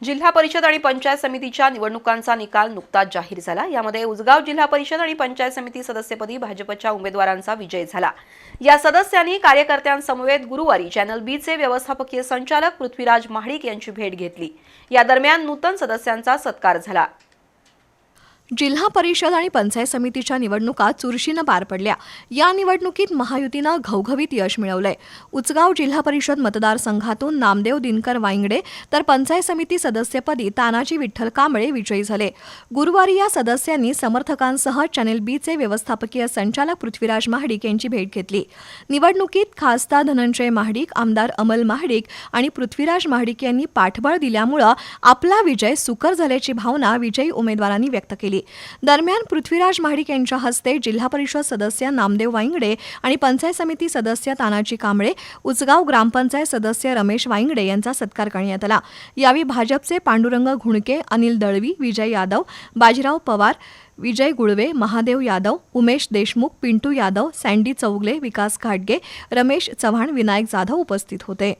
जिल्हा परिषद आणि पंचायत समितीच्या निवडणुकांचा निकाल नुकताच जाहीर झाला। यामध्ये उसगाव जिल्हा परिषद आणि पंचायत समिती सदस्यपदी भाजपच्या उमेदवारांचा विजय झाला। या सदस्यांनी कार्यकर्त्यांसमवेत गुरुवारी चॅनल बी चे व्यवस्थापकीय संचालक पृथ्वीराज महाडिक यांची भेट घेतली। या दरम्यान नूतन सदस्यांचा सत्कार झाला। जिल्हा परिषद आणि पंचायत समितीच्या निवडणुका चुरशीनं पार पडल्या। या निवडणुकीत महायुतीनं घवघवीत यश मिळवलंय। उचगाव जिल्हा परिषद मतदारसंघातून नामदेव दिनकर वाईंगडे तर पंचायत समिती सदस्यपदी तानाजी विठ्ठल कांबळे विजयी झाले। गुरुवारी या सदस्यांनी समर्थकांसह चॅनेल बी चे व्यवस्थापकीय संचालक पृथ्वीराज महाडिक यांची भेट घेतली। निवडणुकीत खासदार धनंजय महाडिक, आमदार अमल महाडिक आणि पृथ्वीराज महाडिक यांनी पाठबळ दिल्यामुळे आपला विजय सुकर झाल्याची भावना विजयी उमेदवारांनी व्यक्त केली। दरम्यान पृथ्वीराज महाडिक यांच्या हस्ते जिल्हा परिषद सदस्य नामदेव वाईंगडे आणि पंचायत समिती सदस्य तानाजी कांबळे, उचगाव ग्रामपंचायत सदस्य रमेश वाईंगडे यांचा सत्कार करण्यात आला। यावेळी भाजपचे पांडुरंग घुणके, अनिल दळवी, विजय यादव, बाजीराव पवार, विजय गुळवे, महादेव यादव, उमेश देशमुख, पिंटू यादव, सँडी चौगले, विकास घाटगे, रमेश चव्हाण, विनायक जाधव उपस्थित होते।